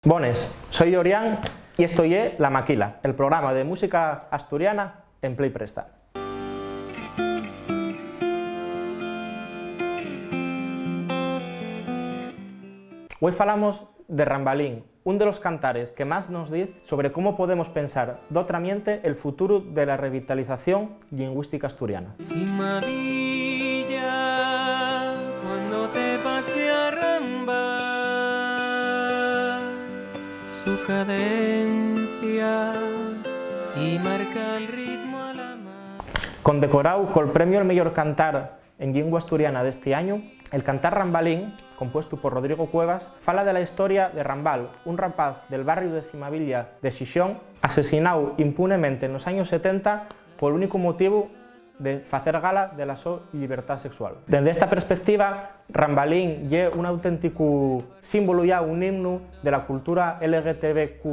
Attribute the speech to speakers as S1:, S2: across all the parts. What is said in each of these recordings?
S1: Bones, soy Orián y esto es La Maquila, el programa de música asturiana en Play Presta. Hoy falamos de Rambalín, un de los cantares que más nos dice sobre cómo podemos pensar dotramente el futuro de la revitalización lingüística asturiana.
S2: Cuando te pase a Rambal, su cadencia y marca el ritmo a la mano.
S1: Condecorado con el premio al mejor cantar en lengua asturiana de este año, el cantar Rambalín, compuesto por Rodrigo Cuevas, fala de la historia de Rambal, un rapaz del barrio de Cimavilla de Xixón, asesinado impunemente en los años 70 por el único motivo de hacer gala de la su libertad sexual. Desde esta perspectiva, Rambalín es un auténtico símbolo y un himno de la cultura LGTBQ+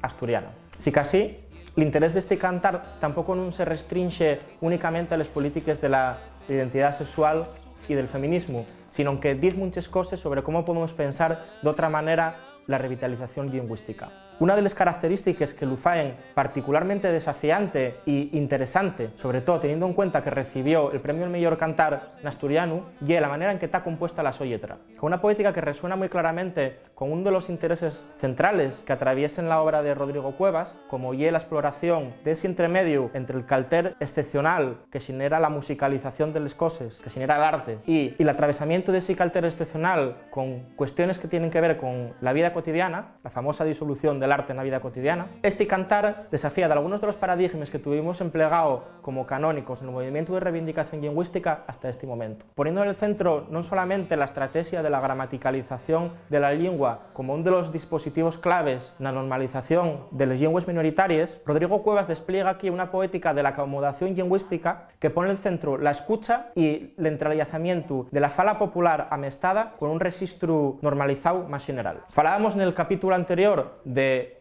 S1: asturiana. Si casi, el interés de este cantar tampoco no se restringe únicamente a las políticas de la identidad sexual y del feminismo, sino que dice muchas cosas sobre cómo podemos pensar de otra manera la revitalización lingüística. Una de las características que lo hacen particularmente desafiante e interesante, sobre todo teniendo en cuenta que recibió el premio al mejor cantar en asturiano, y la manera en que está compuesta la su letra, con una poética que resuena muy claramente con uno de los intereses centrales que atraviesen la obra de Rodrigo Cuevas, como la exploración de ese entremedio entre el calter excepcional que genera la musicalización de las cosas, que genera el arte, y el atravesamiento de ese calter excepcional con cuestiones que tienen que ver con la vida cotidiana, la famosa disolución del arte en la vida cotidiana. Este cantar desafía de algunos de los paradigmas que tuvimos empleado como canónicos en el movimiento de reivindicación lingüística hasta este momento, poniendo en el centro no solamente la estrategia de la gramaticalización de la lengua como uno de los dispositivos claves en la normalización de las lenguas minoritarias. Rodrigo Cuevas despliega aquí una poética de la acomodación lingüística que pone en el centro la escucha y el entrelazamiento de la fala popular amestada con un registro normalizado más general. Falábamos en el capítulo anterior del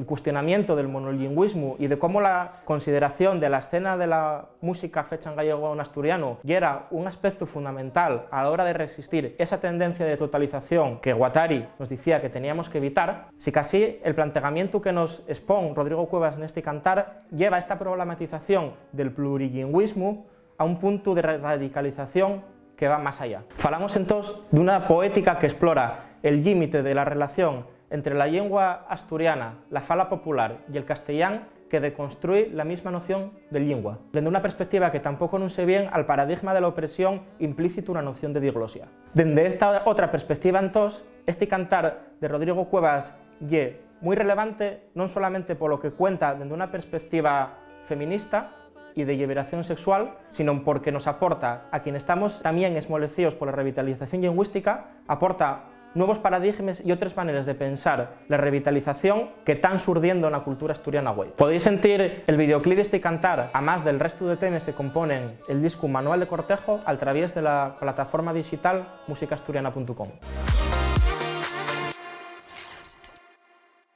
S1: cuestionamiento del monolingüismo y de cómo la consideración de la escena de la música fecha en gallego o en asturiano y era un aspecto fundamental a la hora de resistir esa tendencia de totalización que Guattari nos decía que teníamos que evitar. Si casi el planteamiento que nos expone Rodrigo Cuevas en este cantar lleva esta problematización del plurilingüismo a un punto de radicalización que va más allá. Falamos entonces de una poética que explora el límite de la relación entre la lengua asturiana, la fala popular y el castellán, que deconstruye la misma noción de lengua, desde una perspectiva que tampoco no se bien al paradigma de la opresión implícito una noción de diglosia. Desde esta otra perspectiva, entonces, este cantar de Rodrigo Cuevas es muy relevante, no solamente por lo que cuenta desde una perspectiva feminista y de liberación sexual, sino porque nos aporta, a quienes estamos también esmolecidos por la revitalización lingüística, aporta nuevos paradigmas y otras maneras de pensar la revitalización que están surgiendo en la cultura asturiana hoy. Podéis sentir el videoclip de este cantar, además del resto de temas que componen el disco Manual de Cortejo, a través de la plataforma digital musicaasturiana.com.